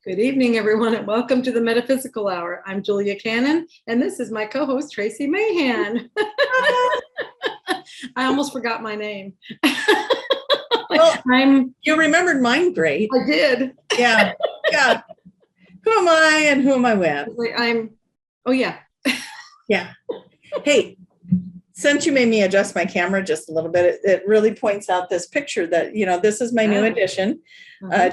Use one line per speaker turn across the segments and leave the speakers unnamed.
Good evening, everyone, and welcome to the Metaphysical Hour. I'm Julia Cannon, and this is my co-host, Tracie Mahan. I almost forgot my name.
Well, you remembered mine great.
I did.
Yeah. Who am I and who am I with?
Oh, yeah.
Yeah. Hey, since you made me adjust my camera just a little bit, it really points out this picture that, this is my new addition.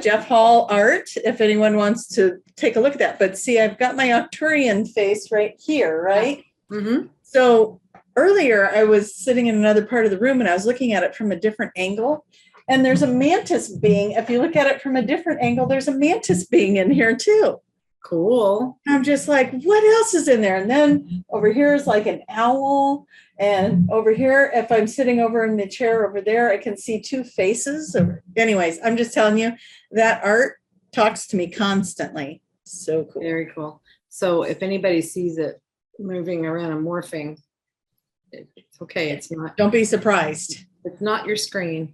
Jeff Hall art, if anyone wants to take a look at that. But see, I've got my Arcturian face right here, right?
Mm-hmm.
So earlier I was sitting in another part of the room and I was looking at it from a different angle. And there's a mantis being. If you look at it from a different angle, there's a mantis being in here too.
Cool.
I'm just like, what else is in there? And then over here is like an owl. And over here, if I'm sitting over in the chair over there, I can see two faces. Anyways, I'm just telling you, that art talks to me constantly. So cool.
Very cool. So if anybody sees it moving around and morphing, it's okay. It's not.
Don't be surprised.
It's not your screen.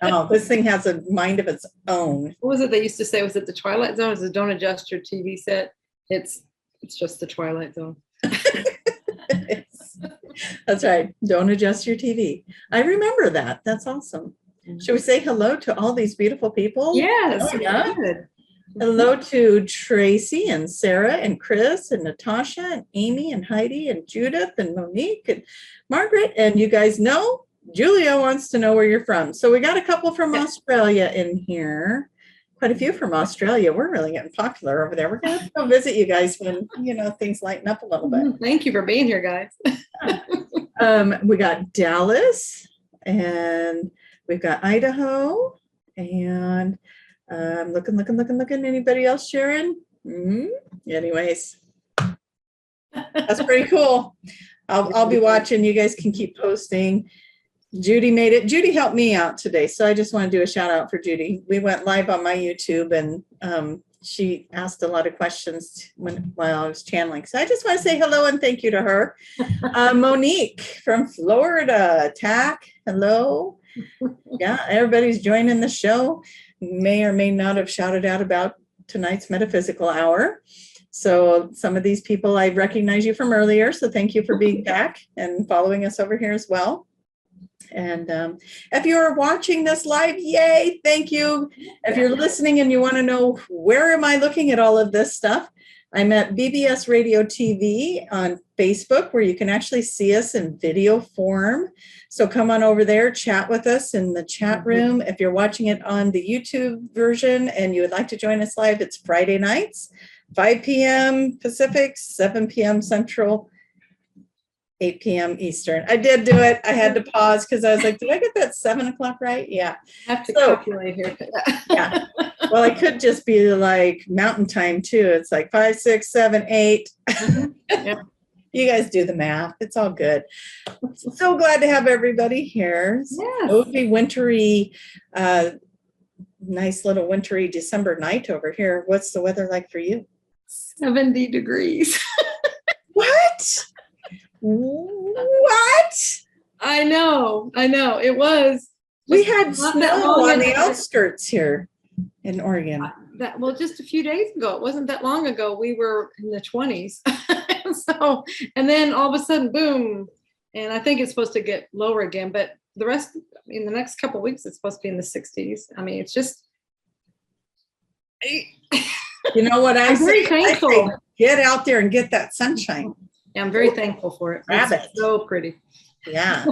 Oh, this thing has a mind of its own.
What was it they used to say? Was it the Twilight Zone? Was it don't adjust your TV set? It's just the Twilight Zone.
That's right. Don't adjust your TV. I remember that. That's awesome. Should we say hello to all these beautiful people?
Yes.
Oh, yeah. Hello to Tracie and Sarah and Chris and Natasha and Amy and Heidi and Judith and Monique and Margaret. And you guys know Julia wants to know where you're from. So we got a couple from Australia in here. Quite a few from Australia. We're really getting popular over there. We're going to go visit you guys when, things lighten up a little bit.
Thank you for being here, guys.
We got Dallas and we've got Idaho and looking. Anybody else, Sharon? Anyways, that's pretty cool. I'll be watching. You guys can keep posting. Judy made it. Judy helped me out today. So I just want to do a shout out for Judy. We went live on my YouTube and she asked a lot of questions while I was channeling. So I just want to say hello and thank you to her. Monique from Florida. Tack, hello. Yeah, everybody's joining the show. May or may not have shouted out about tonight's Metaphysical Hour. So some of these people, I recognize you from earlier. So thank you for being back and following us over here as well. And if you're watching this live, yay, thank you. If you're listening and you want to know where am I looking at all of this stuff, I'm at BBS Radio TV on Facebook, where you can actually see us in video form. So come on over there, chat with us in the chat room. If you're watching it on the YouTube version and you would like to join us live, it's Friday nights, 5 p.m. Pacific, 7 p.m. Central, 8 p.m. Eastern. I did do it. I had to pause because I was like, did I get that 7 o'clock right? Yeah.
I have to calculate here.
Yeah. Well, I could just be like mountain time too. It's like 5, 6, 7, 8.
Yep.
You guys do the math. It's all good. So glad to have everybody here.
Yes.
It would be wintry, nice little wintry December night over here. What's the weather like for you?
70 degrees.
What? What?
I know. It was.
We had snow on the outskirts here in Oregon.
Just a few days ago. It wasn't that long ago. We were in the 20s. So, and then all of a sudden, boom. And I think it's supposed to get lower again. But the rest, in the next couple of weeks, it's supposed to be in the 60s. I mean, it's just.
You know what I'm
very thankful. I say,
get out there and get that sunshine.
Yeah, I'm very thankful for it.
It's
so pretty.
Yeah.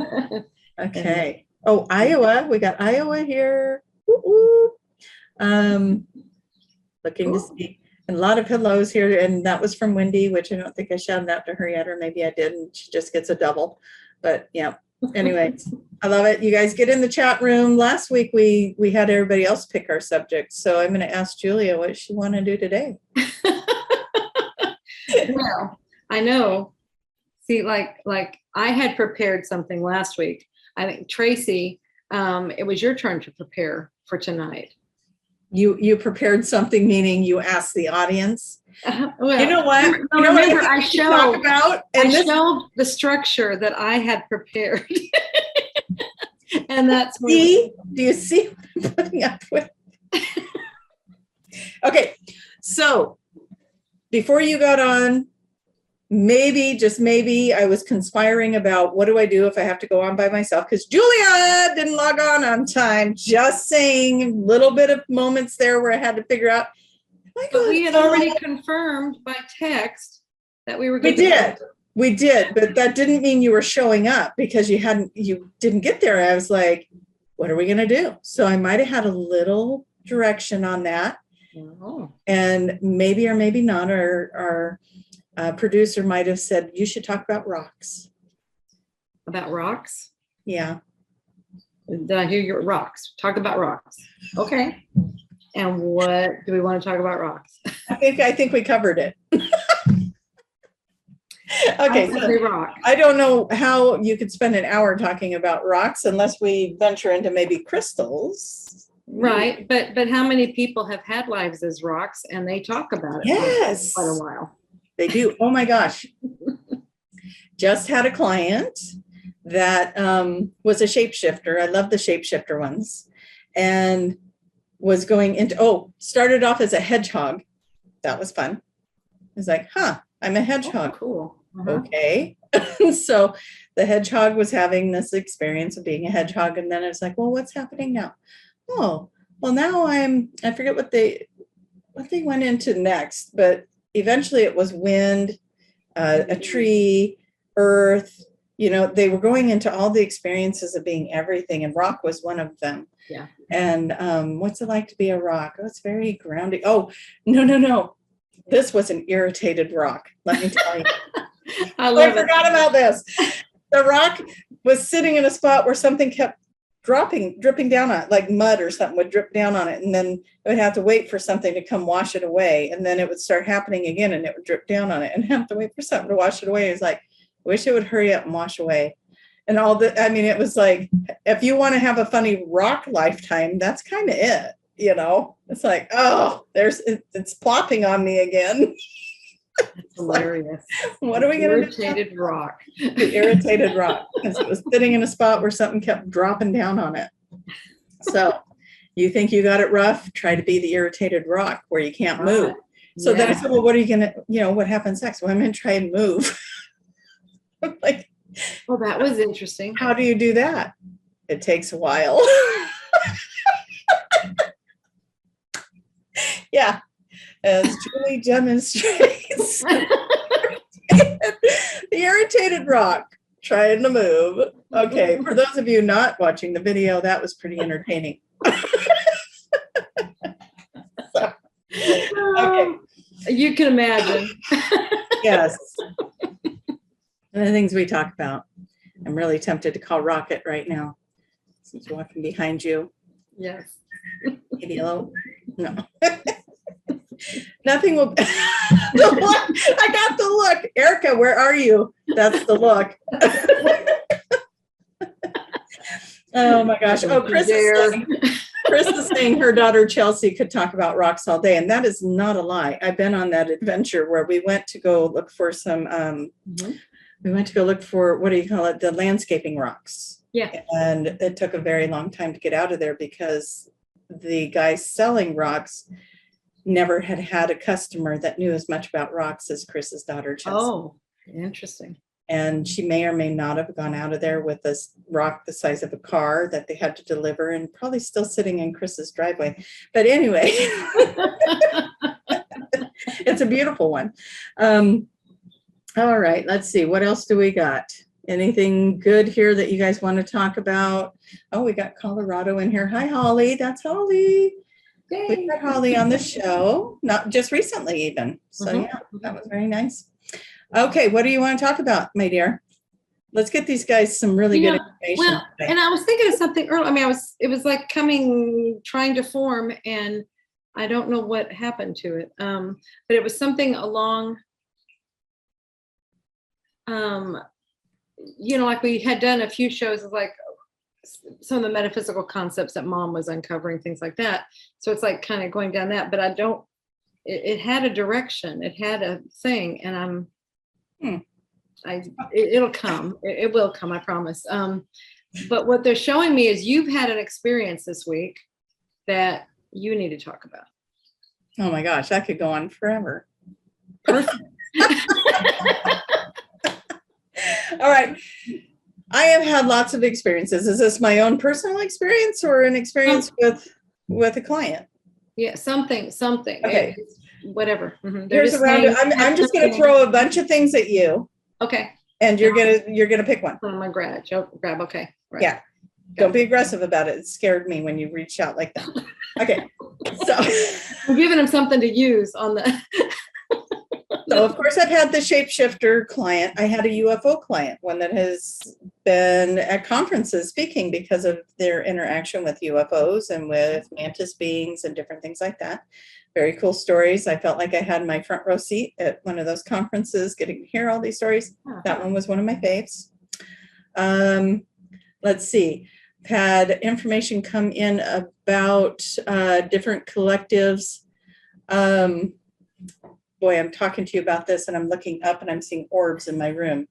Okay. Oh, Iowa. We got Iowa here. Woo-woo. Looking to see. And a lot of hellos here. And that was from Wendy, which I don't think I shouted out to her yet, or maybe I did. And she just gets a double. But yeah. Anyways, I love it. You guys get in the chat room. Last week we had everybody else pick our subjects. So I'm going to ask Julia what she want to do today.
Well, I know. See, like I had prepared something last week. I think Tracie, it was your turn to prepare for tonight.
You prepared something, meaning you asked the audience.
Well,
you know what?
Remember, I showed
the
structure that I had prepared, and that's
do you see what I'm putting up with? Okay, so before you got on, maybe, just maybe, I was conspiring about what do I do if I have to go on by myself, because Julia didn't log on time. Just saying, a little bit of moments there where I had to figure out.
But we had already confirmed by text that we were
We did, but that didn't mean you were showing up because you didn't get there. I was like, what are we going to do? So I might have had a little direction on that.
Oh.
And maybe or maybe not, our producer might have said, you should talk about rocks.
About rocks?
Yeah.
Did I hear your rocks? Talk about rocks. Okay. And what do we want to talk about rocks?
I think we covered it. Okay, so
rock.
I don't know how you could spend an hour talking about rocks unless we venture into maybe crystals.
Right, but how many people have had lives as rocks and they talk about it
Yes,
for quite a while?
They do. Oh my gosh. Just had a client that was a shapeshifter. I love the shapeshifter ones. And was going into, started off as a hedgehog. That was fun. I was like, I'm a hedgehog.
Oh, cool.
Okay. So the hedgehog was having this experience of being a hedgehog. And then I was like, well, what's happening now? Oh, well, now I forget what they went into next, but eventually it was wind, a tree, earth, they were going into all the experiences of being everything. And rock was one of them.
Yeah.
And what's it like to be a rock? Oh, it's very grounding. Oh, no. This was an irritated rock. Let me tell you. I forgot about this. The rock was sitting in a spot where something kept dripping down on it, like mud or something would drip down on it. And then it would have to wait for something to come wash it away. And then it would start happening again and it would drip down on it and have to wait for something to wash it away. It's like, I wish it would hurry up and wash away. And it was like, if you want to have a funny rock lifetime, that's kind of it. It's like, it's plopping on me again.
That's hilarious.
What are we going to do?
Irritated rock.
The irritated rock, because it was sitting in a spot where something kept dropping down on it. So you think you got it rough, try to be the irritated rock where you can't move. So then I said, well, what are you going to, what happens next? Well, I'm going to try and move. Like,
well, that was interesting.
How do you do that? It takes a while. Yeah, as Julie demonstrates. The irritated rock trying to move. Okay, for those of you not watching the video, that was pretty entertaining. So, okay.
You can imagine.
Yes. And the things we talk about. I'm really tempted to call Rocket right now. Since walking behind you.
Yes.
Maybe hello? No. Nothing will. The look. I got the look. Erica, where are you? That's the look. Oh my gosh. Oh, Chris is saying her daughter Chelsea could talk about rocks all day. And that is not a lie. I've been on that adventure where we went to go look for some, we went to go look for, what do you call it? The landscaping rocks.
Yeah.
And it took a very long time to get out of there because the guy selling rocks never had a customer that knew as much about rocks as Chris's daughter Chelsea.
Oh, interesting.
And she may or may not have gone out of there with this rock the size of a car that they had to deliver and probably still sitting in Chris's driveway. But anyway, it's a beautiful one. All right, let's see. What else do we got? Anything good here that you guys want to talk about? Oh, we got Colorado in here. Hi, Holly. That's Holly.
Yay.
We got Holly on the show, not just recently even. So yeah, that was very nice. Okay, what do you want to talk about, my dear? Let's get these guys some really good information.
Well, and I was thinking of something earlier. I mean, it was like trying to form, and I don't know what happened to it. But it was something along, like we had done a few shows of like some of the metaphysical concepts that Mom was uncovering, things like that. So it's like kind of going down that, but it had a direction, it had a thing, and it'll come. It will come, I promise. But what they're showing me is you've had an experience this week that you need to talk about.
Oh my gosh, that could go on forever.
Perfect.
All right. I have had lots of experiences. Is this my own personal experience or an experience with a client?
Yeah, something.
Okay.
Whatever. They're
Here's
just
a round.
saying,
I'm just going to throw a bunch of things at you,
okay.
and you're gonna pick one.
On my grab. Okay. Right.
Yeah. Don't be aggressive about it. It scared me when you reached out like that. Okay. So
I'm giving them something to use on the.
So of course I've had the shapeshifter client. I had a UFO client, one that has been at conferences speaking because of their interaction with UFOs and with Mantis beings and different things like that. Very cool stories. I felt like I had my front row seat at one of those conferences, getting to hear all these stories. That one was one of my faves. Let's see. Had information come in about different collectives. Boy, I'm talking to you about this and I'm looking up and I'm seeing orbs in my room.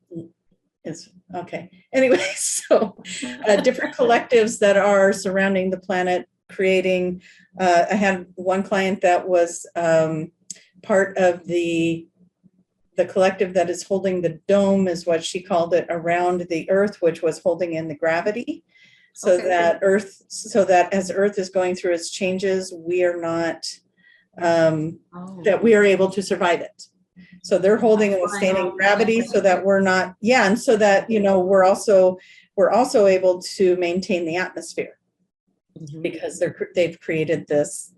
It's okay. Anyway, so different collectives that are surrounding the planet, creating. I had one client that was part of the collective that is holding the dome, is what she called it, around the Earth, which was holding in the gravity. So that as Earth is going through its changes, we are not. That we are able to survive it. So they're holding and withstanding gravity so that we're not, and so that, we're also able to maintain the atmosphere because they've created this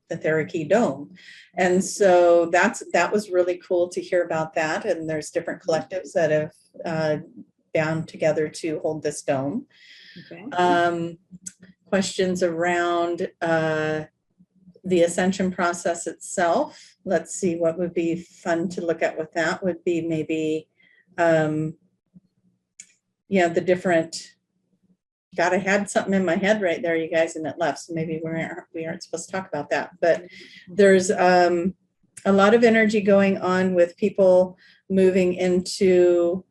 etheric dome. And so that was really cool to hear about that. And there's different collectives that have bound together to hold this dome. Okay. Questions around the ascension process itself. Let's see, what would be fun to look at with that would be maybe, the different, I had something in my head right there, you guys, and it left. So maybe we aren't supposed to talk about that, but there's a lot of energy going on with people moving into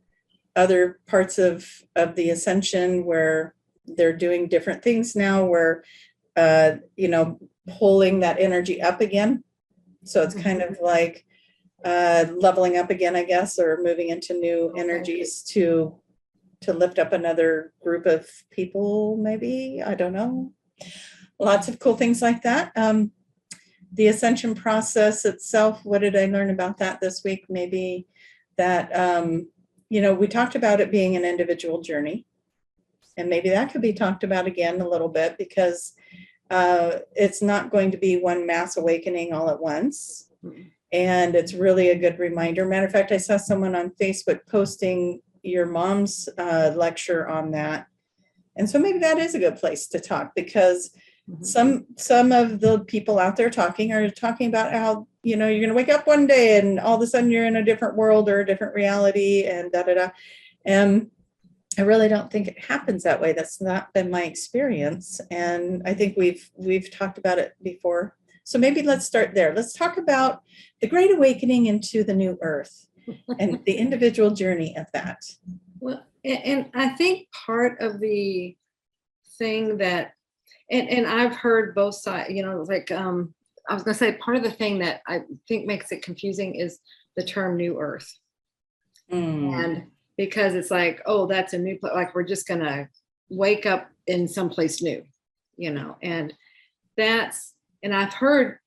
other parts of the ascension where they're doing different things now, where, pulling that energy up again. So it's kind of like leveling up again, I guess, or moving into new energies to lift up another group of people, maybe. I don't know. Lots of cool things like that. The ascension process itself, what did I learn about that this week? Maybe that, we talked about it being an individual journey. And maybe that could be talked about again a little bit, because it's not going to be one mass awakening all at once. And it's really a good reminder. Matter of fact, I saw someone on Facebook posting your mom's lecture on that. And so maybe that is a good place to talk, because some of the people out there are talking about how, you're going to wake up one day and all of a sudden you're in a different world or a different reality and And I really don't think it happens that way. That's not been my experience. And I think we've talked about it before. So maybe let's start there. Let's talk about the Great Awakening into the New Earth and the individual journey of that.
Well, and I think part of the thing that, and I've heard both sides, like I was going to say, part of the thing that I think makes it confusing is the term New Earth. And because it's like, oh, that's a new place, like we're just going to wake up in someplace new, and and I've heard,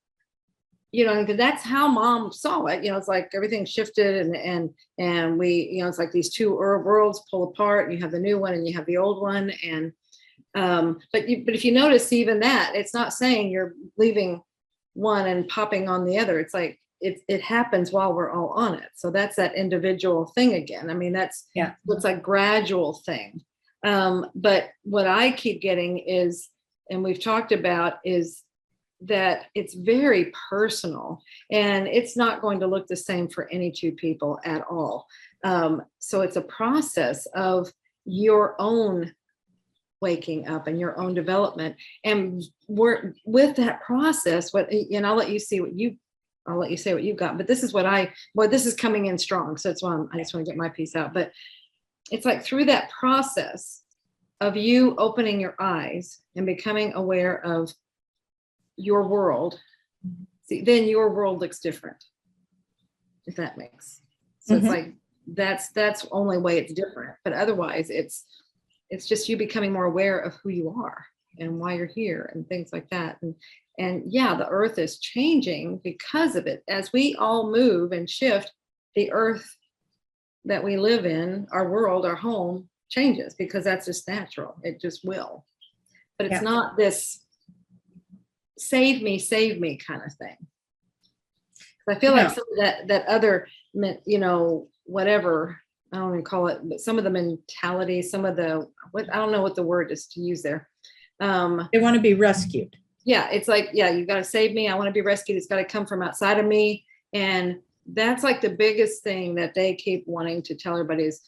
that's how Mom saw it. It's like everything shifted and we, it's like these two worlds pull apart, and you have the new one and you have the old one. And, but if you notice even that, it's not saying you're leaving one and popping on the other. It's like, it happens while we're all on it. So that's that individual thing again. I mean, it's like gradual thing. But what I keep getting is, and we've talked about, is that it's very personal, and it's not going to look the same for any two people at all. So it's a process of your own waking up and your own development. And we're with that process, I'll let you say what you've got, but this is this is coming in strong. So that's why I just want to get my piece out. But it's like through that process of you opening your eyes and becoming aware of your world see, then your world looks different, if that makes. So it's like, that's the only way it's different. But otherwise it's just you becoming more aware of who you are and why you're here and things like that. And yeah, the earth is changing because of it. As we all move and shift, the earth that we live in, our world, our home, changes, because that's just natural. It just will. But it's not this save me kind of thing. I feel like some of that other, you know, whatever, I don't even call it, but some of the mentality, some of the, what, I don't know what the word is to use there.
They want to be rescued.
Yeah, it's like, yeah, you got to save me. I want to be rescued. It's got to come from outside of me. And that's like the biggest thing that they keep wanting to tell everybody is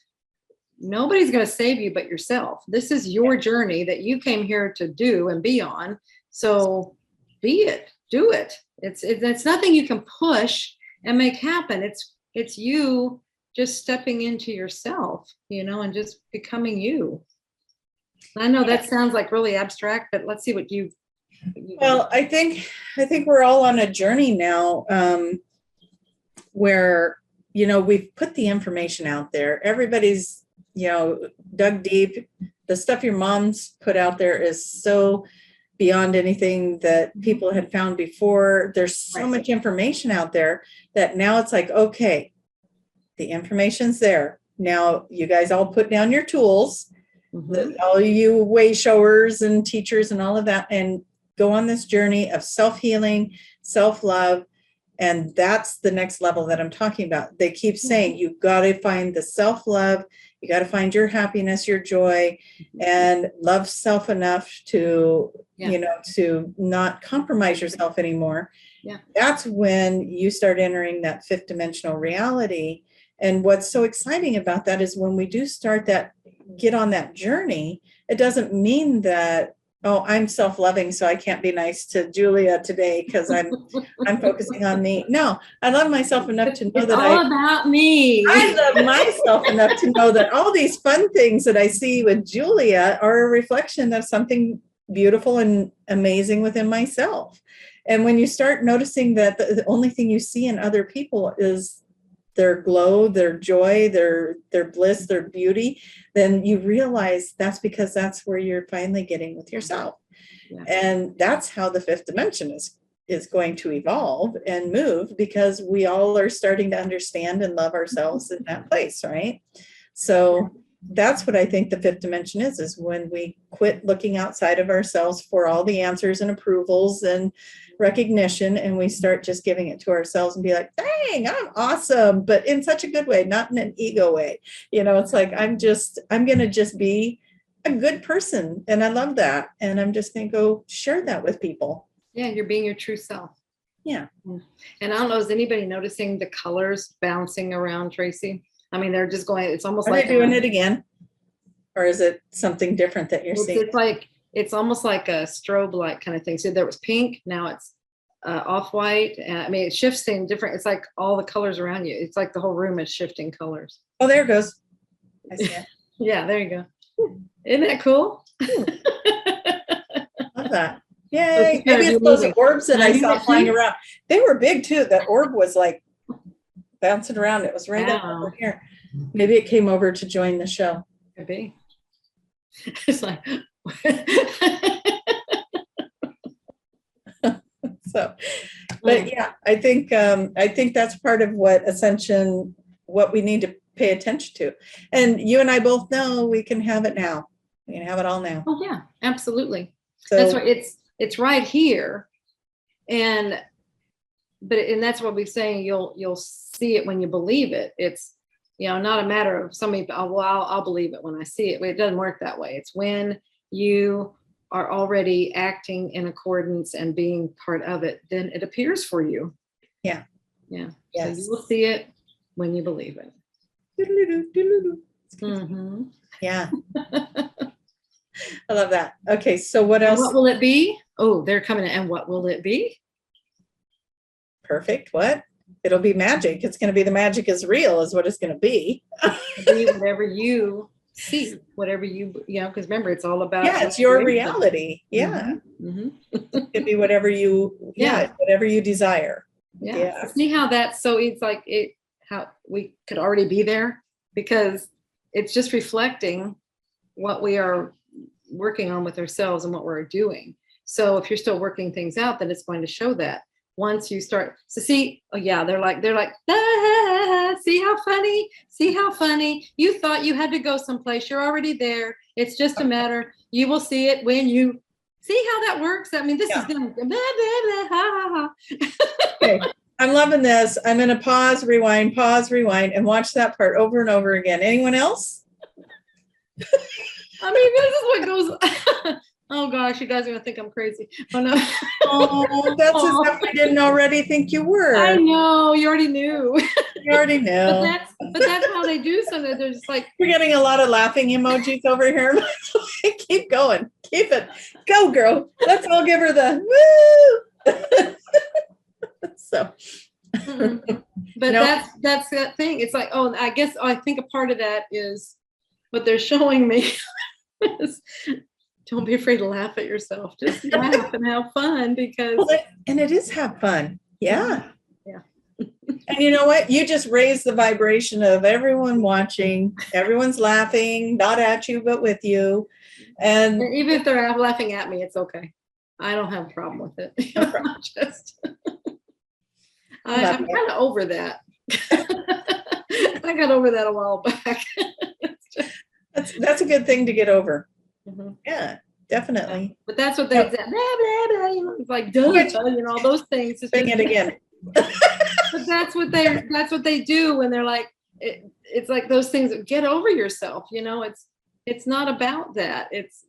nobody's going to save you but yourself. This is your journey that you came here to do and be on. So be it, do it. It's nothing you can push and make happen. It's you just stepping into yourself, you know, and just becoming you. I know that sounds like really abstract, but let's see what you
Well, I think we're all on a journey now, where, you know, we've put the information out there. Everybody's, you know, dug deep. The stuff your mom's put out there is so beyond anything that people had found before. There's so much information out there that now it's like, okay, the information's there. Now you guys all put down your tools, all you way showers and teachers and all of that, and go on this journey of self-healing, self-love. And that's the next level that I'm talking about. They keep saying, you've got to find the self-love. You got to find your happiness, your joy, and love self enough to, you know, to not compromise yourself anymore.
Yeah.
That's when you start entering that fifth dimensional reality. And what's so exciting about that is when we do start that, get on that journey, it doesn't mean that, oh, I'm self-loving, so I can't be nice to Julia today because I'm focusing on me. No, I love myself enough to know
it's
that
all about me.
I love myself enough to know that all these fun things that I see with Julia are a reflection of something beautiful and amazing within myself. And when you start noticing that the only thing you see in other people is their glow, their joy, their bliss, their beauty, then you realize that's because that's where you're finally getting with yourself. Yeah. And that's how the fifth dimension is going to evolve and move, because we all are starting to understand and love ourselves in that place, right? So that's what I think the fifth dimension is when we quit looking outside of ourselves for all the answers and approvals and recognition, and we start just giving it to ourselves and be like, dang, I'm awesome, but in such a good way, not in an ego way. You know, it's like, I'm going to just be a good person. And I love that. And I'm just going to go share that with people.
Yeah, you're being your true self.
Yeah.
And I don't know, is anybody noticing the colors bouncing around, Tracie? I mean, they're just going, it's almost like.
Are they doing it again? Or is it something different that you're seeing?
It's like, it's almost like a strobe light kind of thing. So there was pink, now it's off-white. I mean, it shifts in different, it's like all the colors around you. It's like the whole room is shifting colors.
Oh, there it goes. I see it.
Yeah, there you go. Isn't that cool?
Love that. Yay. Maybe it's those orbs that I saw flying around. They were big too. That orb was like bouncing around. It was right up over here. Maybe it came over to join the show.
Could be. It's like.
So, but yeah, I think that's part of what Ascension, what we need to pay attention to. And you and I both know we can have it now. We can have it all now.
Oh yeah, absolutely.
So
that's right. It's right here. And that's what we're saying. You'll see it when you believe it. It's, you know, not a matter of somebody, I'll believe it when I see it. It doesn't work that way. It's when you are already acting in accordance and being part of it, then it appears for you.
Yeah.
Yeah.
Yes.
So you will see it when you believe it. Mm-hmm.
Yeah. I love that. Okay. So what else?
What will it be? Oh, they're coming in. And what will it be?
Perfect. What? It'll be magic. It's going to be the magic is real is what it's going to be.
Be whatever you see whatever because remember, it's all about.
Yeah, it's your
restoration.
reality. Yeah.
Mhm.
It could be whatever whatever you desire.
Yeah. So see how that's so it's like how we could already be there because it's just reflecting what we are working on with ourselves and what we're doing. So if you're still working things out, then it's going to show that once you start. So see, they're like, ah, see how funny. You thought you had to go someplace. You're already there. It's just a matter. You will see it when you see how that works. I mean, this is them. Blah, blah, blah, ha, ha, ha.
Okay. I'm loving this. I'm going to pause, rewind, and watch that part over and over again. Anyone else?
I mean, this is what goes. Oh gosh, you guys are gonna think I'm crazy. Oh no.
Oh, that's as if we didn't already think you were.
I know, you already knew.
You already knew.
But that's how they do something. They're just like,
we're getting a lot of laughing emojis over here. Keep going. Keep it. Go, girl. Let's all give her the woo. So.
But that's that thing. It's like, I guess I think a part of that is what they're showing me is don't be afraid to laugh at yourself. Just laugh and have fun because
and it is have fun. Yeah.
Yeah.
And you know what? You just raise the vibration of everyone watching. Everyone's laughing, not at you, but with you. And
even if they're laughing at me, it's okay. I don't have a problem with it. I'm kind of over that. I got over that a while back.
That's a good thing to get over.
Mm-hmm.
Yeah, definitely.
But that's what they said. Blah, blah, blah, it's like duh, all those things.
Sing it again.
But that's what they do when they're like, it's like those things. Get over yourself. It's not about that. It's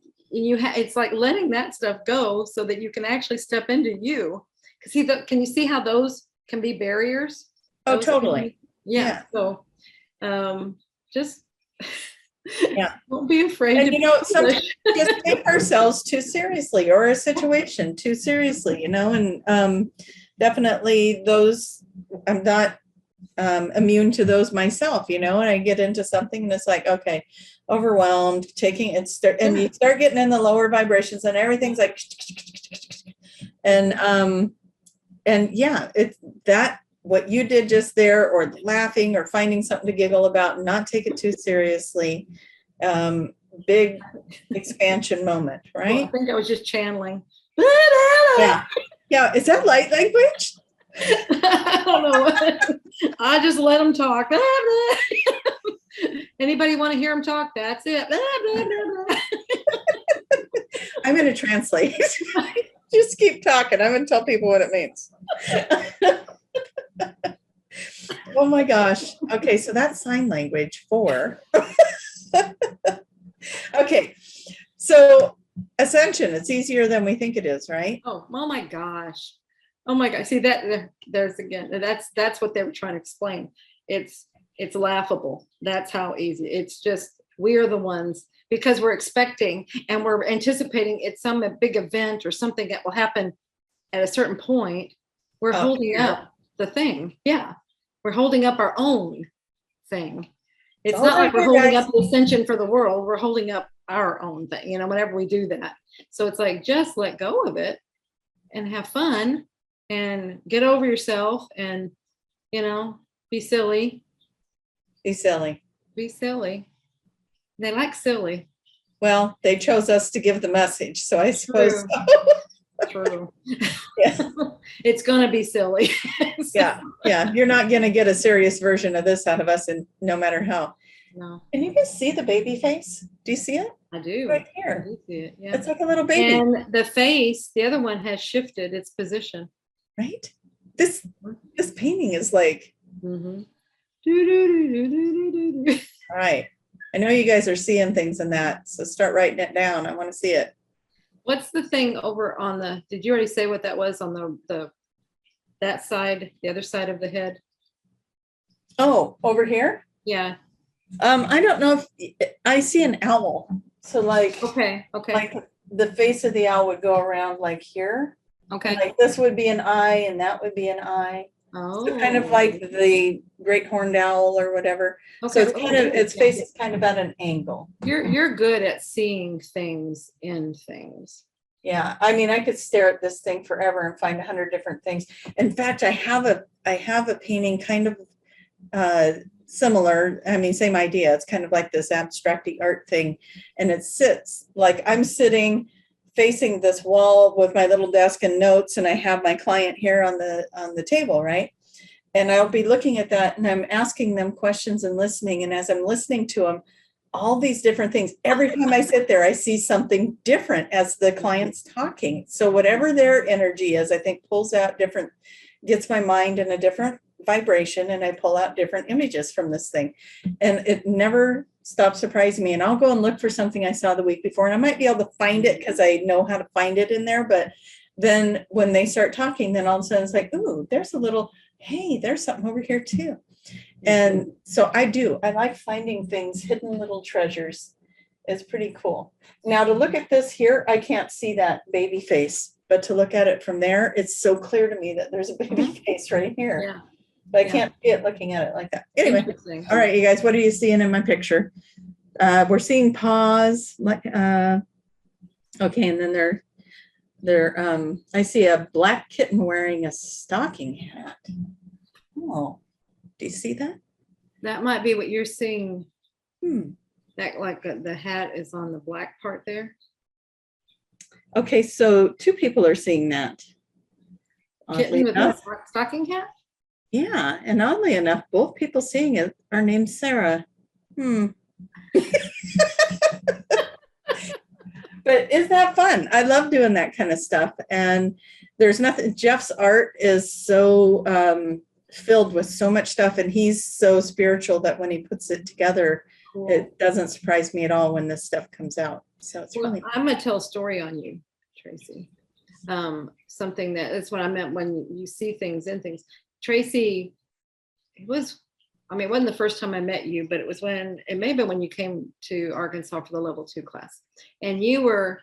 like letting that stuff go so that you can actually step into you. Can you see how those can be barriers?
Oh, totally.
Yeah. So, just.
Yeah.
Don't be afraid.
And sometimes we just take ourselves too seriously or a situation too seriously, and definitely those, I'm not immune to those myself, and I get into something and it's like, okay, overwhelmed, and you start getting in the lower vibrations and everything's like, and yeah, it's that what you did just there, or laughing or finding something to giggle about and not take it too seriously. Big expansion moment, right?
Well, I think I was just channeling.
Yeah. Yeah. Is that light language?
I don't know what. I just let them talk. Anybody want to hear them talk? That's it.
I'm going to translate. Just keep talking. I'm going to tell people what it means. Oh my gosh. Okay, so that's sign language for. Okay, so Ascension, it's easier than we think it is, right?
Oh my gosh. Oh my gosh. See that there's again, that's what they were trying to explain. It's laughable. That's how easy. It's just, we are the ones, because we're expecting and we're anticipating it's some big event or something that will happen at a certain point. We're holding up the thing. Yeah. We're holding up our own thing. It's not like we're holding up the ascension for the world. We're holding up our own thing, whenever we do that. So it's like, just let go of it and have fun and get over yourself and, be silly.
Be silly.
Be silly. They like silly.
Well, they chose us to give the message, so I suppose.
True.
Yeah.
It's gonna be silly.
Yeah. You're not gonna get a serious version of this out of us, and no matter how.
No.
Can you guys see the baby face? Do you see it?
I do.
Right here.
I do see it. Yeah.
It's like a little baby.
And the face, the other one has shifted its position.
Right? This painting is like.
Mm-hmm.
All right. I know you guys are seeing things in that, so start writing it down. I want to see it.
What's the thing over on did you already say what that was on that side, the other side of the head?
Oh, over here?
Yeah.
I don't know if I see an owl. So like,
okay.
Like the face of the owl would go around like here.
Okay.
Like this would be an eye and that would be an eye.
Oh.
So kind of like the great horned owl or whatever. So
Okay.
it's kind of, its face is kind of at an angle.
You're good at seeing things in things.
Yeah, I mean, I could stare at this thing forever and find 100 different things. In fact, I have a painting kind of similar. I mean, same idea. It's kind of like this abstract art thing, and it sits like I'm sitting facing this wall with my little desk and notes, and I have my client here on the table, right? And I'll be looking at that, and I'm asking them questions and listening. And as I'm listening to them, all these different things. Every time I sit there, I see something different as the client's talking. So whatever their energy is, I think pulls out different, gets my mind in a different vibration, and I pull out different images from this thing. And it never stops surprising me. And I'll go and look for something I saw the week before, and I might be able to find it because I know how to find it in there. But then when they start talking, then all of a sudden it's like, ooh, there's a little, hey, there's something over here too. And so I like finding things, hidden little treasures. It's pretty cool. Now to look at this here, I can't see that baby face, but to look at it from there, it's so clear to me that there's a baby face right here.
Yeah.
But I can't see it looking at it like that. Anyway, all right, you guys, what are you seeing in my picture? We're seeing paws, like okay, and then I see a black kitten wearing a stocking hat. Oh. Do you see that?
That might be what you're seeing.
Hmm.
That like the hat is on the black part there.
Okay, so two people are seeing that.
Kitten with a stocking hat?
Yeah, and oddly enough, both people seeing it are named Sarah. But isn't that fun? I love doing that kind of stuff. And there's nothing, Jeff's art is so filled with so much stuff, and he's so spiritual that when he puts it together, cool. It doesn't surprise me at all when this stuff comes out. So it's really
I'm gonna tell a story on you, Tracie. Something that's what I meant when you see things in things. Tracie, it wasn't the first time I met you, but it may have been when you came to Arkansas for the level 2 class, and you were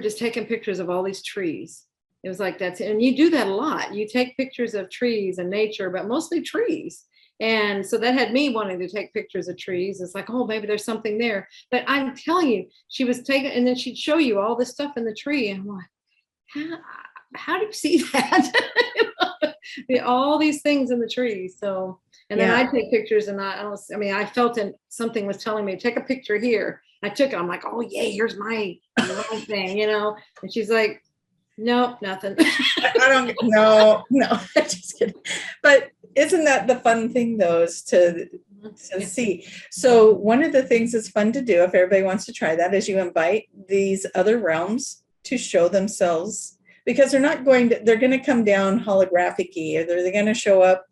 just taking pictures of all these trees. It was like and you do that a lot. You take pictures of trees and nature, but mostly trees. And so that had me wanting to take pictures of trees. It's like, oh, maybe there's something there. But I'm telling you, she was taking, and then she'd show you all this stuff in the tree. And I'm like, how do you see that? All these things in the trees. So, and then I take pictures, and I felt something was telling me, take a picture here. I took it. I'm like, oh, yeah, here's my thing, And she's like, no, nothing.
I don't know. No, just kidding. But isn't that the fun thing, though, is to see? So one of the things that's fun to do, if everybody wants to try that, is you invite these other realms to show themselves, because they're going to come down holographic-y, or they're going to show up.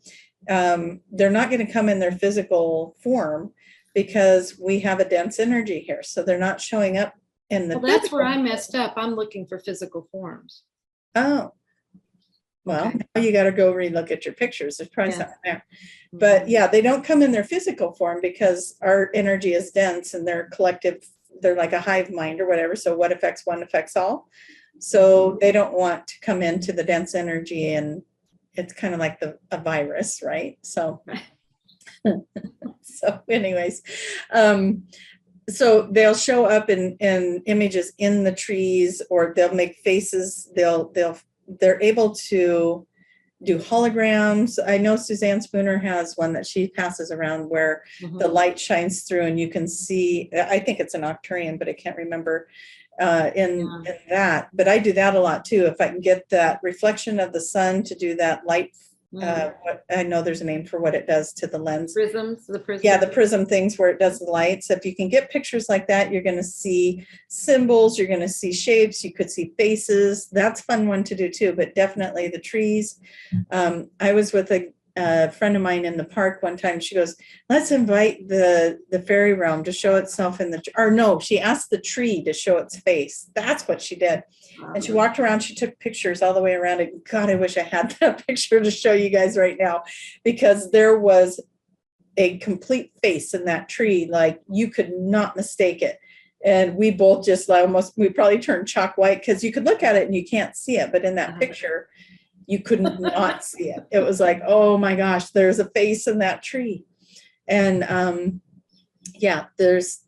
They're not going to come in their physical form, because we have a dense energy here. So they're not showing up. Well,
that's where I messed up. I'm looking for physical forms.
Oh, well, okay. Now you got to go relook at your pictures. There's probably something there. But yeah, they don't come in their physical form because our energy is dense, and they're collective. They're like a hive mind or whatever. So what affects one affects all. So they don't want to come into the dense energy, and it's kind of like a virus, right? So, so anyways, so they'll show up in images in the trees, or they'll make faces. They're able to do holograms. I know Suzanne Spooner has one that she passes around where the light shines through, and you can see, I think it's an Arcturian, but I can't remember in that. But I do that a lot too. If I can get that reflection of the sun to do that light, I know there's a name for what it does to the lens.
Prisms, the prism.
Yeah, the prism things where it does the lights. If you can get pictures like that, you're going to see symbols, you're going to see shapes, you could see faces. That's a fun one to do too, but definitely the trees. I was with a friend of mine in the park one time. She goes, let's invite the fairy realm to show itself she asked the tree to show its face. That's what she did. And she walked around, she took pictures all the way around it. God, I wish I had that picture to show you guys right now, because there was a complete face in that tree. Like, you could not mistake it. And we both just we probably turned chalk white, because you could look at it and you can't see it. But in that picture, You couldn't not see it. It was like, oh my gosh, there's a face in that tree. And yeah, there's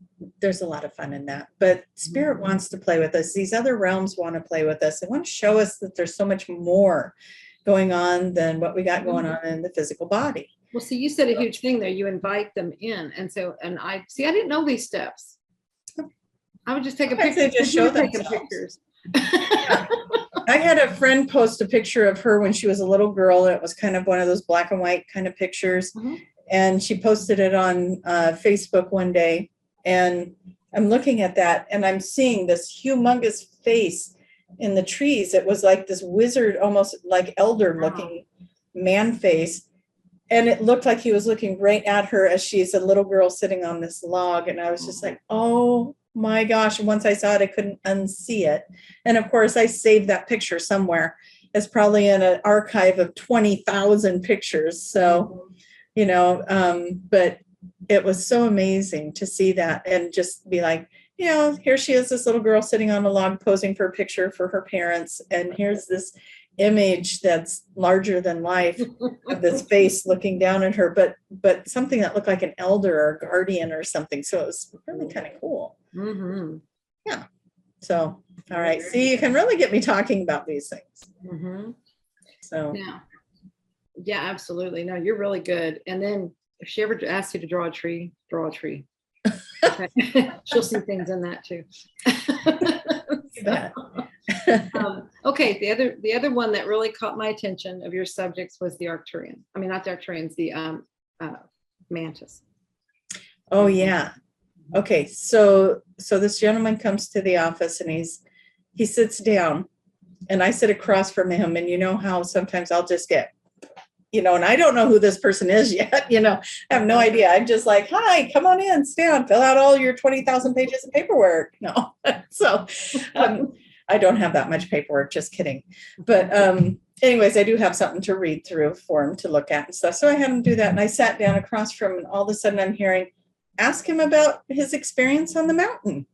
a lot of fun in that. But spirit wants to play with us. These other realms want to play with us. They want to show us that there's so much more going on than what we got going on in the physical body.
Well, see, you said a huge thing there. You invite them in. And so, and I didn't know these steps. I would just take a picture.
They just show them
pictures.
Yeah. I had a friend post a picture of her when she was a little girl. It was kind of one of those black and white kind of pictures. And she posted it on Facebook one day. And I'm looking at that and I'm seeing this humongous face in the trees. It was like this wizard, almost like elder looking man face. And it looked like he was looking right at her as she's a little girl sitting on this log. And I was just like, oh my gosh. And once I saw it, I couldn't unsee it. And of course, I saved that picture somewhere. It's probably in an archive of 20,000 pictures. So, you know, but it was so amazing to see that and just be like, you know, here she is, this little girl sitting on a log posing for a picture for her parents. And here's this image that's larger than life of this face looking down at her, but something that looked like an elder or guardian or something. So it was really kind of cool. Yeah. So, all right. See, you can really get me talking about these things. So
yeah, absolutely. No, you're really good. And then if she ever asks you to draw a tree, draw a tree. Okay. She'll see things in that too. Okay, the other one that really caught my attention of your subjects was the Arcturian. I mean, not the Arcturians, the Mantis.
Oh yeah. Okay, so this gentleman comes to the office and he sits down and I sit across from him, and you know how sometimes I'll just get, you know, and I don't know who this person is yet, you know, I have no idea. I'm just like, hi, come on in, stand, fill out all your 20,000 pages of paperwork. No. So I don't have that much paperwork, just kidding. But anyways, I do have something to read through for him to look at and stuff. So I had him do that. And I sat down across from him, and all of a sudden I'm hearing, ask him about his experience on the mountain.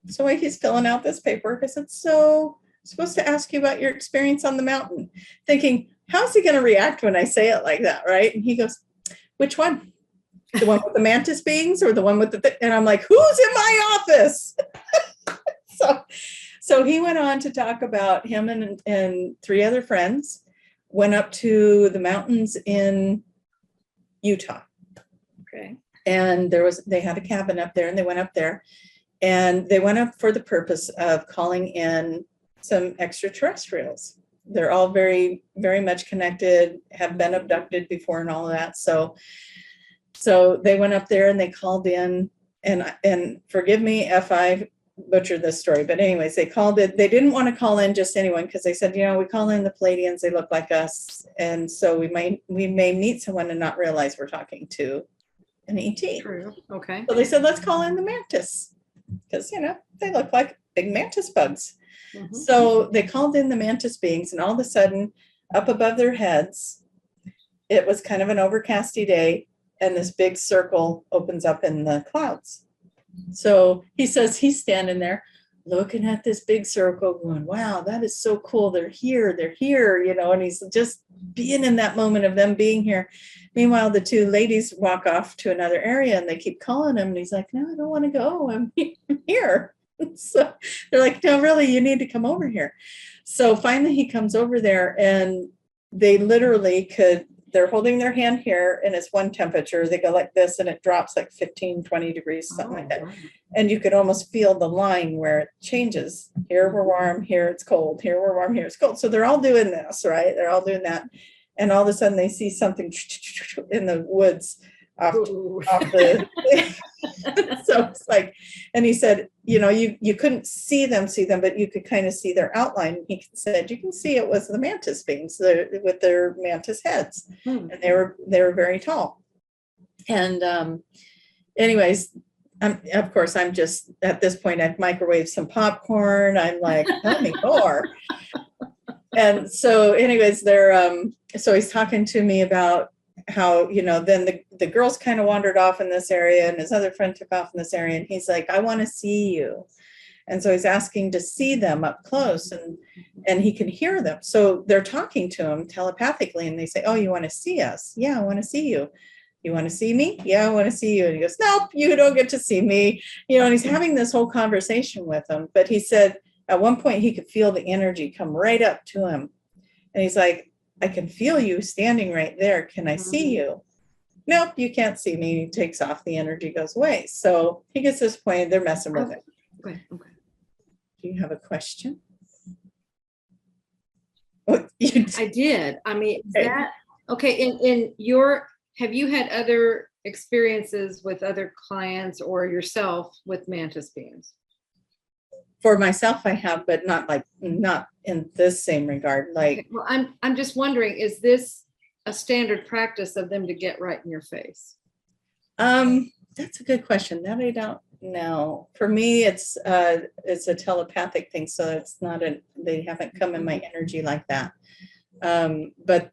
So he's filling out this paperwork. I said, so I'm supposed to ask you about your experience on the mountain, thinking, how's he going to react when I say it like that, right? And he goes, which one? The one with the mantis beings or the one with the and I'm like, who's in my office? So he went on to talk about him and three other friends went up to the mountains in Utah.
Okay.
And they had a cabin up there, and they went up there, and they went up for the purpose of calling in some extraterrestrials. They're all very, very much connected, have been abducted before and all of that. So they went up there and they called in, and forgive me if I butchered this story, but anyways, they called it. They didn't want to call in just anyone because they said, you know, we call in the Palladians, they look like us, and so we may meet someone and not realize we're talking to an ET.
True. Okay.
So they said, let's call in the Mantis because, you know, they look like big mantis bugs. So they called in the mantis beings, and all of a sudden, up above their heads, it was kind of an overcasty day, and this big circle opens up in the clouds. So he says he's standing there looking at this big circle going, wow, that is so cool. They're here, you know, and he's just being in that moment of them being here. Meanwhile, the two ladies walk off to another area and they keep calling him, and he's like, no, I don't want to go. I'm here. So they're like, no, really, you need to come over here. So finally he comes over there, and they literally they're holding their hand here, and it's one temperature. They go like this, and it drops like 15, 20 degrees, something like that. And you could almost feel the line where it changes. Here we're warm, here it's cold, here we're warm, here it's cold. So they're all doing this, right? They're all doing that. And all of a sudden they see something in the woods off the so it's like, and he said, you know, you couldn't see them, but you could kind of see their outline. He said you can see it was the mantis beings with their mantis heads, and they were very tall. And anyways, of course, I'm just at this point, I've microwaved some popcorn. I'm like, tell me more. And so anyways, so he's talking to me about how, you know, then the girls kind of wandered off in this area, and his other friend took off in this area, and he's like, I want to see you. And so he's asking to see them up close, and he can hear them. So they're talking to him telepathically, and they say, oh, you want to see us? Yeah, I want to see you. You want to see me? Yeah, I want to see you. And he goes, nope, you don't get to see me. And he's having this whole conversation with them. But he said at one point he could feel the energy come right up to him. And he's like, I can feel you standing right there. Can I see you? Nope, you can't see me. He takes off, the energy goes away. So he gets this point, they're messing with it.
Okay.
Do you have a question? Oh,
I did. I mean, in your, have you had other experiences with other clients or yourself with mantis beings?
For myself, I have, but not in this same regard.
Okay. Well, I'm just wondering, is this a standard practice of them to get right in your face?
That's a good question. That I don't know. For me, it's a telepathic thing, so it's not they haven't come in my energy like that. But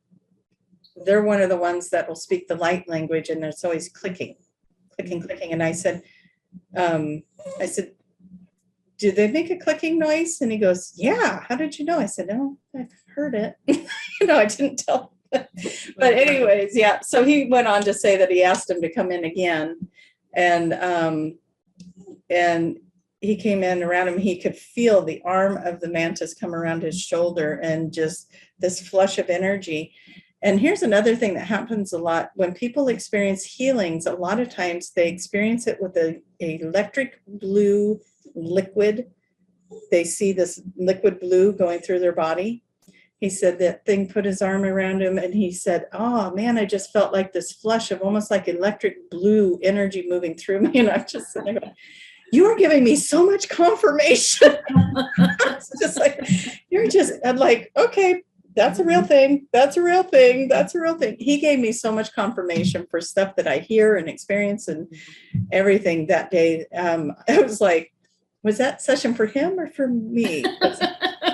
they're one of the ones that will speak the light language, and it's always clicking. And I said, do they make a clicking noise? And he goes, yeah. How did you know? I said, no, I've heard it. I didn't tell him. But anyways, yeah. So he went on to say that he asked him to come in again. And he came in around him. He could feel the arm of the mantis come around his shoulder and just this flush of energy. And here's another thing that happens a lot. When people experience healings, a lot of times they experience it with a electric blue liquid. They see this liquid blue going through their body. He said that thing put his arm around him, and he said, oh man, I just felt like this flush of almost like electric blue energy moving through me. And I'm just sitting there going, you are giving me so much confirmation. It's just like, I'm like, okay, that's a real thing. That's a real thing. That's a real thing. He gave me so much confirmation for stuff that I hear and experience and everything that day. I was like, was that session for him or for me?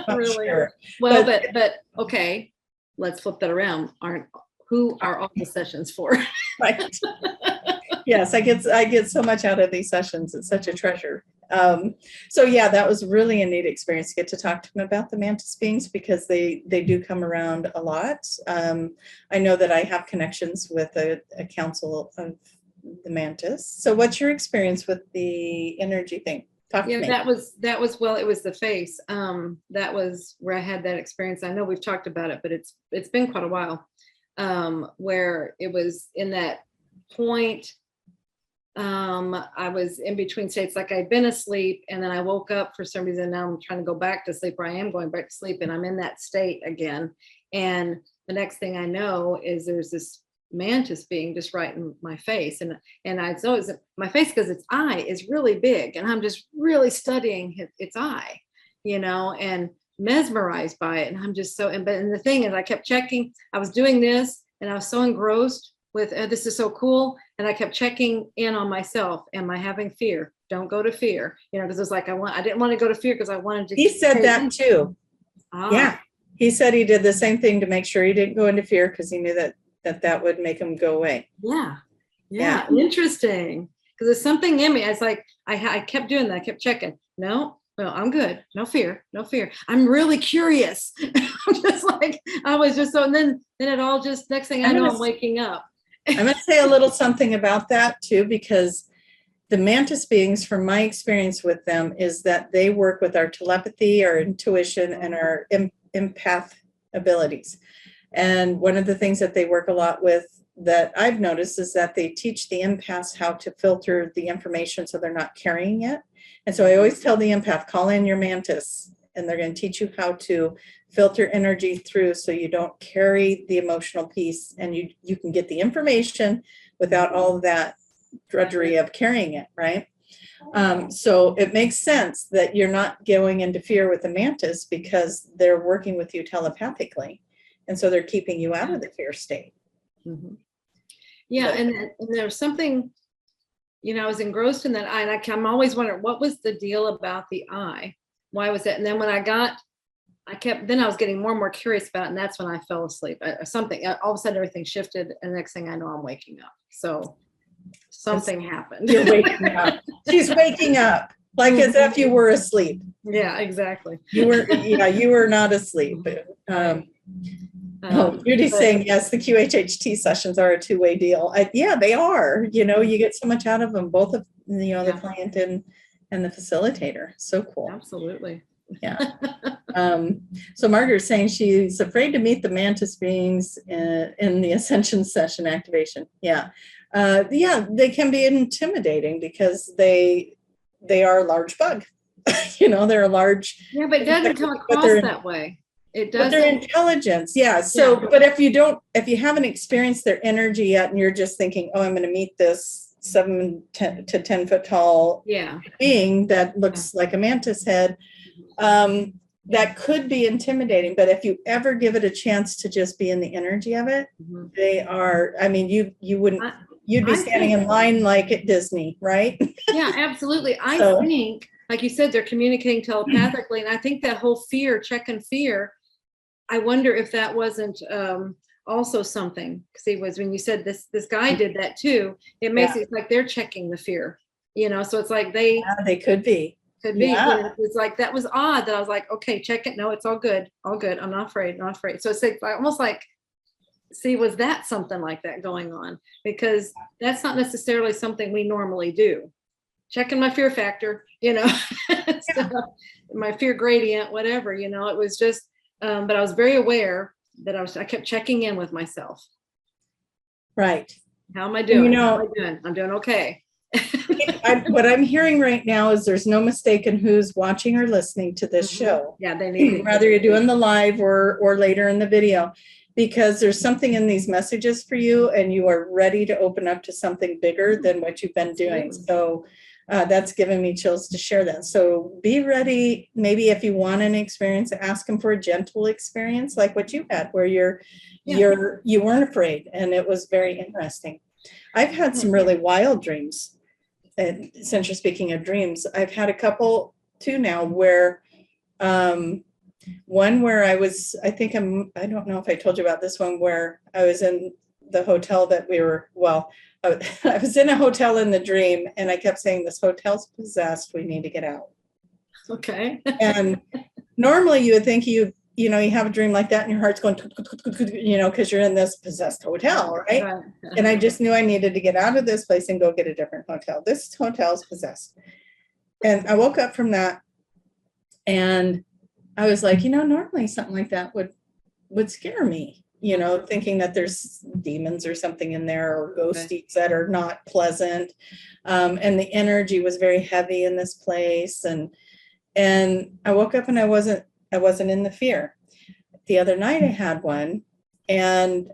Really?
Sure.
Well, but okay, let's flip that around. Who are all the sessions for?
Right. Yes, I get so much out of these sessions. It's such a treasure. So yeah, that was really a neat experience to get to talk to him about the mantis beings, because they do come around a lot. I know that I have connections with a council of the mantis. So what's your experience with the energy thing? Talk to me.
That was well, it was the face. That was where I had that experience. I know we've talked about it, but it's been quite a while, where it was in that point. I was in between states, like I'd been asleep and then I woke up for some reason. Now I'm trying to go back to sleep, or I am going back to sleep, and I'm in that state again. And the next thing I know is there's this mantis being just right in my face, and it's always my face because its eye is really big, and I'm just really studying its eye, and mesmerized by it. And I'm just and the thing is, I kept checking. I was doing this, and I was so engrossed with this is so cool, and I kept checking in on myself. Am I having fear? Don't go to fear, because it's like I didn't want to go to fear because I wanted to.
He said that too. Yeah, he said he did the same thing to make sure he didn't go into fear, because he knew that would make him go away.
Yeah. Interesting, because there's something in me. It's like I kept doing that. I kept checking. No, I'm good. No fear. I'm really curious. I'm just like, I was just so, and then it all just, next thing I know, I'm waking up.
I'm going to say a little something about that too, because the mantis beings, from my experience with them, is that they work with our telepathy, our intuition, and our empath abilities. And one of the things that they work a lot with that I've noticed is that they teach the empaths how to filter the information so they're not carrying it. And so I always tell the empath, call in your mantis, and they're going to teach you how to filter energy through so you don't carry the emotional piece, and you can get the information without all of that drudgery of carrying it, right? So it makes sense that you're not going into fear with the mantis, because they're working with you telepathically. And so they're keeping you out of the fear state.
Mm-hmm. Yeah, and there was something, I was engrossed in that eye, and I'm always wondering, what was the deal about the eye? Why was that? And then when I was getting more and more curious about it, and that's when I fell asleep. All of a sudden everything shifted, and the next thing I know, I'm waking up. So something happened.
You're waking up. She's waking up. like as if you were asleep.
Yeah, exactly.
You were not asleep. Judy's
but-
saying, yes, the QHHT sessions are a two-way deal. Yeah, they are. You get so much out of them, both of, the client and the facilitator. So cool.
Absolutely.
Yeah. So Margaret's saying she's afraid to meet the mantis beings in the Ascension session activation. Yeah. They can be intimidating because they are a large bug. They're a large.
Yeah, but it doesn't come across that way. It does.
But their intelligence, yeah. So, but if you haven't experienced their energy yet, and you're just thinking, oh, I'm going to meet this 7 to 10 foot tall being that looks like a mantis head, that could be intimidating. But if you ever give it a chance to just be in the energy of it, they are. I mean, you wouldn't. You'd be standing in line like at Disney, right? Yeah,
absolutely. I think, like you said, they're communicating telepathically, and I think that whole check and fear. I wonder if that wasn't also something. See, when you said this guy did that too, it makes it like they're checking the fear, so it's like they
could be.
It's like, that was odd that I was like, okay, check it. No, it's all good. I'm not afraid. So it's like almost like, see, was that something like that going on? Because that's not necessarily something we normally do. Checking my fear factor, my fear gradient, whatever, it was just, but I was very aware that I kept checking in with myself.
Right.
How am I doing? How am I doing? I'm doing okay.
What I'm hearing right now is there's no mistake in who's watching or listening to this show.
Yeah, they need
whether you're doing the live or later in the video, because there's something in these messages for you, and you are ready to open up to something bigger than what you've been doing. So that's given me chills to share that. So be ready. Maybe if you want an experience, ask them for a gentle experience like what you had, where you weren't afraid, and it was very interesting. I've had some really wild dreams. And since you're speaking of dreams, I've had a couple too now where one where I don't know if I told you about this one, where I was in the hotel that I was in a hotel in the dream, and I kept saying, this hotel's possessed, we need to get out.
Okay.
And normally you would think you have a dream like that and your heart's going, because you're in this possessed hotel, right? And I just knew I needed to get out of this place and go get a different hotel. This hotel is possessed. And I woke up from that, and I was like, normally something like that would scare me, thinking that there's demons or something in there, or ghosties that are not pleasant. And the energy was very heavy in this place. And I woke up and I wasn't in the fear. The other night I had one, and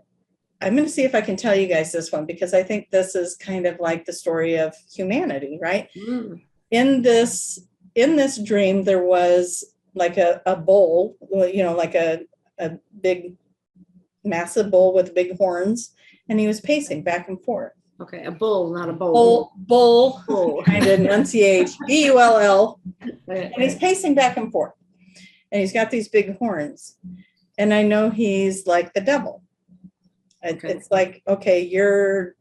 I'm going to see if I can tell you guys this one, because I think this is kind of like the story of humanity, right? In this dream, there was like a bowl, like a big, massive bull with big horns, and he was pacing back and forth.
Okay, a bull, not a bowl.
Bull. Kind of enunciate, B-U-L-L. And he's pacing back and forth. And he's got these big horns. And I know he's like the devil. Okay. It's like, okay, you're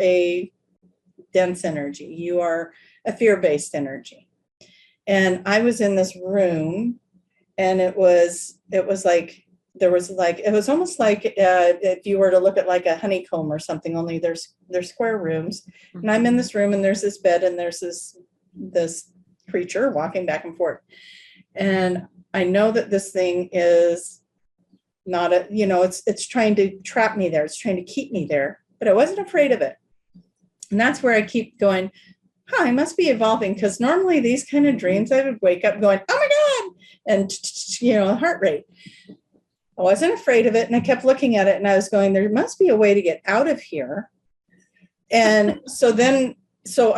a dense energy. You are a fear-based energy. And I was in this room, and it was almost like if you were to look at like a honeycomb or something, only there's square rooms. And I'm in this room, and there's this bed, and there's this creature walking back and forth. And I know that this thing is not it's trying to trap me there. It's trying to keep me there, but I wasn't afraid of it. And that's where I keep going, I must be evolving, because normally these kind of dreams, I would wake up going, oh my God, and heart rate. I wasn't afraid of it, and I kept looking at it, and I was going, there must be a way to get out of here. And so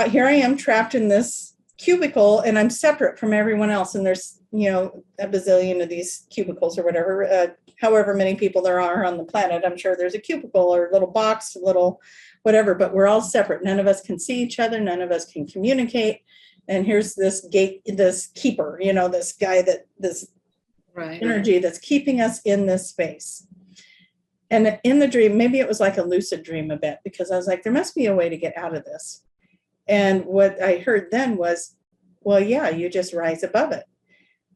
here I am trapped in this cubicle, and I'm separate from everyone else, and there's a bazillion of these cubicles or whatever, however many people there are on the planet. I'm sure there's a cubicle or a little box, a little whatever, but we're all separate. None of us can see each other. None of us can communicate. And here's this keeper, this guy this energy that's keeping us in this space. And in the dream, maybe it was like a lucid dream a bit, because I was like, there must be a way to get out of this. And what I heard then was, well, yeah, you just rise above it.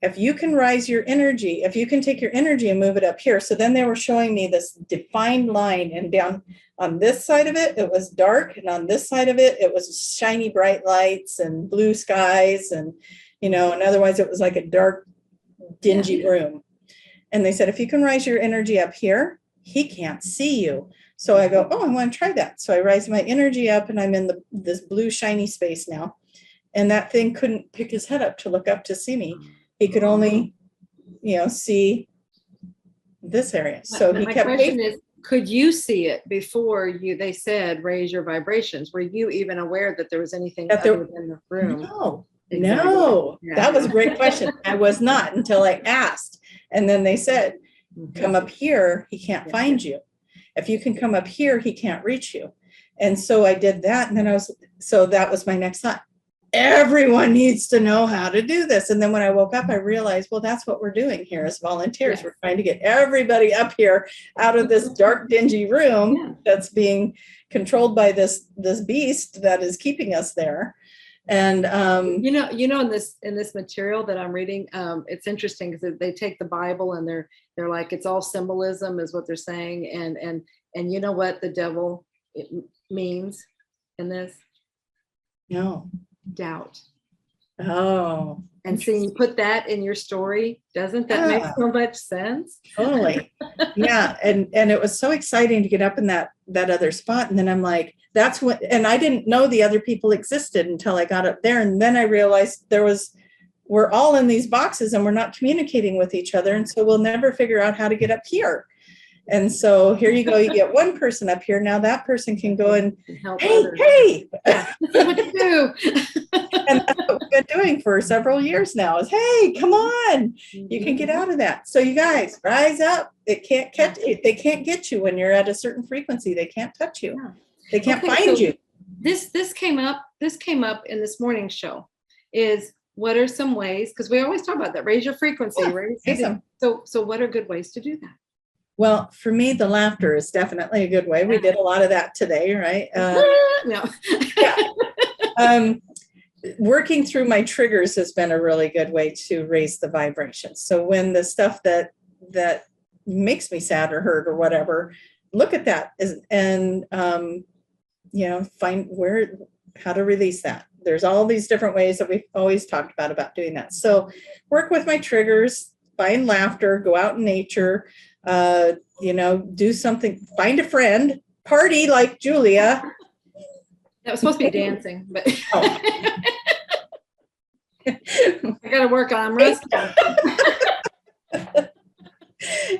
If you can rise your energy, if you can take your energy and move it up here. So then they were showing me this defined line, and down on this side of it, it was dark. And on this side of it, it was shiny, bright lights and blue skies. And, and otherwise it was like a dark, dingy room. And they said, if you can rise your energy up here, he can't see you. So I go, oh, I want to try that. So I rise my energy up, and I'm in this blue, shiny space now. And that thing couldn't pick his head up to look up to see me. He could only, see this area. So he kept.
My question is, could you see it before they said raise your vibrations? Were you even aware that there was anything other than the room?
No,
exactly.
no. Yeah. That was a great question. I was not until I asked. And then they said, come up here, he can't find you. If you can come up here, he can't reach you. And so I did that. And then so that was my next thought. Everyone needs to know how to do this. And then when I woke up, I realized, well, that's what we're doing here as volunteers. Yes. We're trying to get everybody up here out of this dark, dingy room that's being controlled by this beast that is keeping us there. And
in this material that I'm reading, it's interesting because they take the Bible and they're like, it's all symbolism is what they're saying. And you know what the devil means in this?
No.
Doubt.
Oh.
And seeing you put that in your story, doesn't that make so much sense?
Totally. Yeah. And it was so exciting to get up in that other spot. And then I'm like, that's what, and I didn't know the other people existed until I got up there. And then I realized we're all in these boxes and we're not communicating with each other. And so we'll never figure out how to get up here. And so here you go, you get one person up here. Now that person can go and help. Hey.
Yeah, that's what you do.
And that's what we've been doing for several years now is, hey, come on, you can get out of that. So you guys rise up. They can't get you when you're at a certain frequency. They can't touch you. Yeah. They can't find you.
This came up in this morning's show is what are some ways, because we always talk about that, raise your frequency, right? So what are good ways to do that?
Well, for me, the laughter is definitely a good way. We did a lot of that today, right?
No.
Yeah. Working through my triggers has been a really good way to raise the vibration. So when the stuff that makes me sad or hurt or whatever, look at that and find how to release that. There's all these different ways that we've always talked about doing that. So work with my triggers, find laughter, go out in nature, do something, find a friend, party like Julia.
That was supposed to be dancing, but I got to work on rest.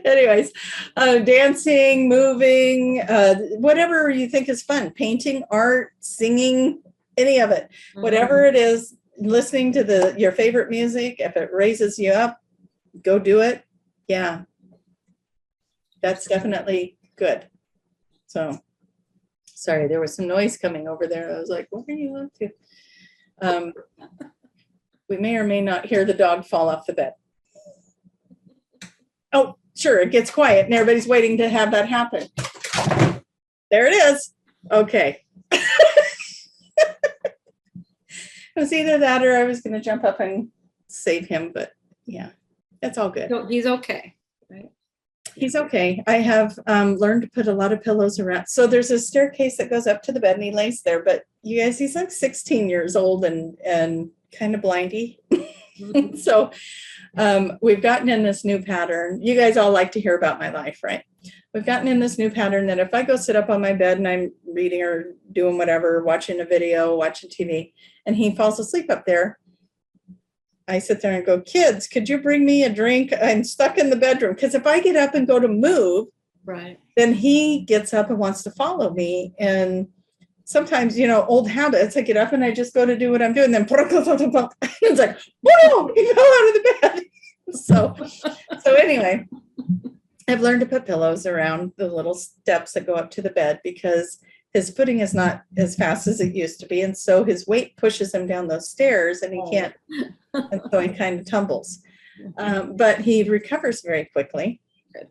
Anyways, dancing, moving, whatever you think is fun, painting, art, singing, any of it, whatever it is, listening to your favorite music. If it raises you up, go do it. Yeah. That's definitely good. So, sorry, there was some noise coming over there. I was like, what are you up to? We may or may not hear the dog fall off the bed. Oh, sure, it gets quiet and everybody's waiting to have that happen. There it is. Okay. It was either that or I was going to jump up and save him, but yeah, that's all good.
No, he's okay, right?
He's okay. I have learned to put a lot of pillows around. So there's a staircase that goes up to the bed and he lays there. But you guys, he's like 16 years old and kind of blindy. So we've gotten in this new pattern. You guys all like to hear about my life, right? We've gotten in this new pattern that if I go sit up on my bed and I'm reading or doing whatever, watching a video, watching TV, and he falls asleep up there, I sit there and go, kids, could you bring me a drink? I'm stuck in the bedroom. Because if I get up and go to move,
right, then
he gets up and wants to follow me. And sometimes, old habits, I get up and I just go to do what I'm doing. Then it's like, whoa, he fell out of the bed. So anyway, I've learned to put pillows around the little steps that go up to the bed because his footing is not as fast as it used to be. And so his weight pushes him down those stairs and he can't. And so he kind of tumbles. But he recovers very quickly.
Good.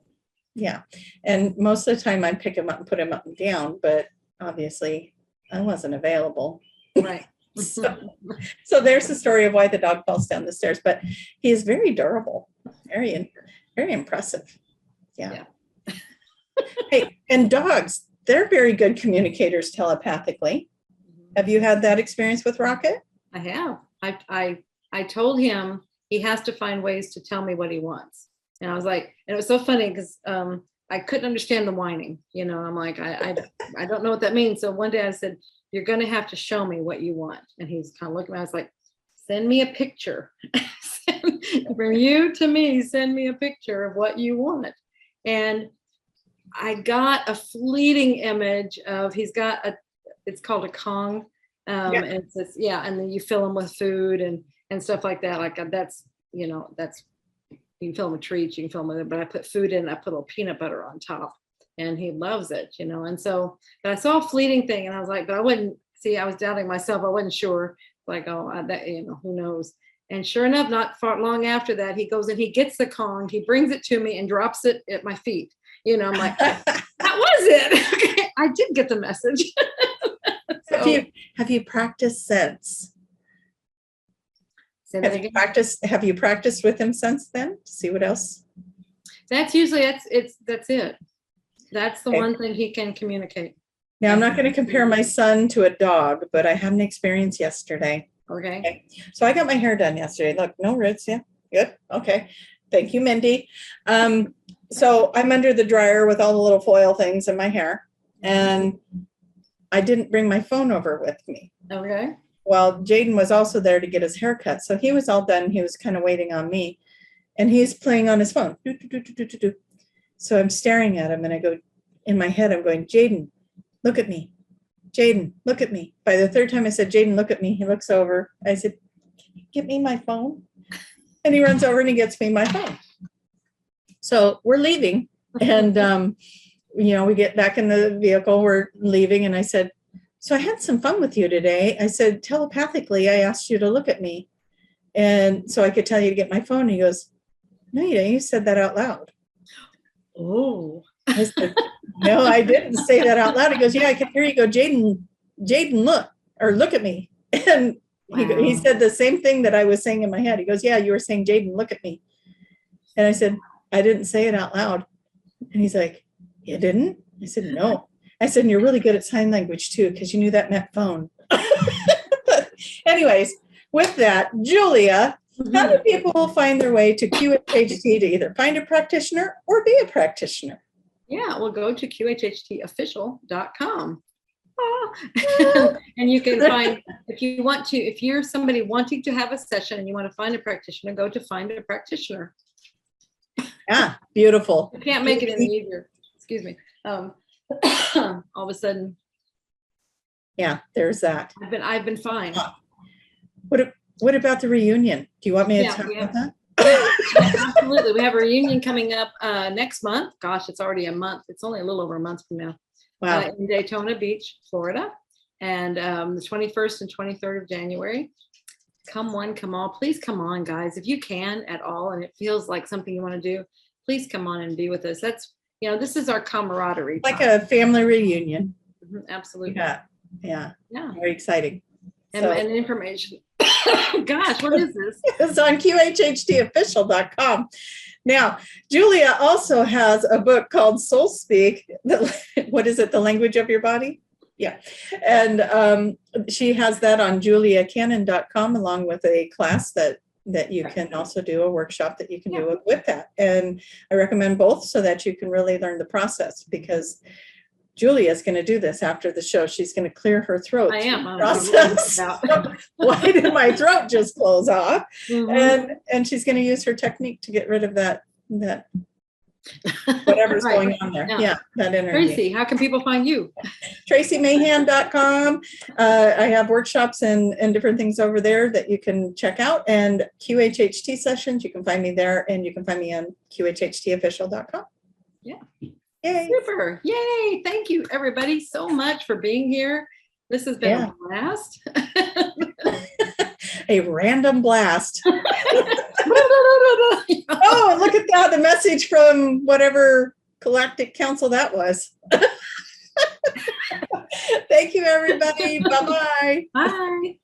Yeah. And most of the time I pick him up and put him up and down, but obviously I wasn't available.
Right.
So there's the story of why the dog falls down the stairs, but he is very durable, very impressive. Yeah. Hey, and dogs, they're very good communicators telepathically. Have you had that experience with Rocket?
I have. I told him he has to find ways to tell me what he wants. And I was like, and it was so funny because I couldn't understand the whining. You know, I'm like, I don't know what that means. So one day I said, you're going to have to show me what you want. And he's kind of looking at me. I was like, send me a picture. From you to me, send me a picture of what you want. And I got a fleeting image of, it's called a Kong. And it's this, and then you fill them with food and stuff like that. Like that's, you can fill them with treats, you can fill them with it, but I put food in, I put a little peanut butter on top and he loves it, And so, but I saw a fleeting thing and I was like, but I was doubting myself. I wasn't sure, like, that, who knows? And sure enough, not far long after that, he goes and he gets the Kong, he brings it to me and drops it at my feet. I'm like, that was it. Okay, I did get the message. So,
have you practiced since?
Have
you practiced with him since then to see what else?
That's usually that's it. That's the one thing he can communicate.
Now I'm not going to compare my son to a dog, but I had an experience yesterday.
Okay.
So I got my hair done yesterday. Look, no roots. Yeah. Good. Okay. Thank you, Mindy. So I'm under the dryer with all the little foil things in my hair, and I didn't bring my phone over with me.
Okay.
Well, Jaden was also there to get his hair cut. So he was all done. He was kind of waiting on me, and he's playing on his phone. So I'm staring at him and I go, in my head, I'm going, Jaden, look at me. Jaden, look at me. By the third time I said, Jaden, look at me. He looks over. I said, can you get me my phone? And he runs over and he gets me my phone. So we're leaving and, we get back in the vehicle, we're leaving. And I said, so I had some fun with you today. I said, telepathically, I asked you to look at me. And so I could tell you to get my phone. And he goes, no, you didn't. You said that out loud.
Oh,
I said, no, I didn't say that out loud. He goes, yeah, I can hear you go, Jaden, look at me. And he said the same thing that I was saying in my head. He goes, yeah, you were saying, Jaden, look at me. And I said, I didn't say it out loud. And he's like, you didn't? I said, no. I said, and you're really good at sign language too, because you knew that meant phone. But anyways, with that, Julia, how do people find their way to QHHT to either find a practitioner or be a practitioner?
Yeah, we'll go to qhhtofficial.com. And you can find, if you're somebody wanting to have a session and you want to find a practitioner, go to find a practitioner.
Yeah, beautiful.
You can't make it any easier. Excuse me. All of a sudden.
Yeah, there's that.
I've been fine.
What about the reunion? Do you want me to talk about that?
Absolutely. We have a reunion coming up next month. Gosh, it's already a month. It's only a little over a month from now.
Wow.
In Daytona Beach, Florida. And the 21st and 23rd of January. Come one, come all. Please come on, guys. If you can at all, and it feels like something you want to do, please come on and be with us. That's, this is our camaraderie.
Like a family reunion.
Absolutely.
Yeah. Very exciting.
And information. Gosh, what is this?
It's on QHHTofficial.com. Now, Julia also has a book called Soul Speak. What is it? The Language of Your Body? Yeah. And she has that on juliacannon.com along with a class that you can also do, a workshop that you can do with that. And I recommend both so that you can really learn the process, because Julia is going to do this after the show. She's going to clear her throat.
I am.
Process. Why did my throat just close off? Mm-hmm. And she's going to use her technique to get rid of that whatever's going on there. Yeah, that energy.
Tracie, how can people find you?
TracieMahan.com. I have workshops and different things over there that you can check out. And QHHT sessions, you can find me there, and you can find me on QHHTofficial.com.
Yeah.
Yay.
Super. Yay. Thank you, everybody, so much for being here. This has been a blast.
A random blast. Oh, look at that. The message from whatever galactic council that was. Thank you, everybody. Bye-bye.
Bye.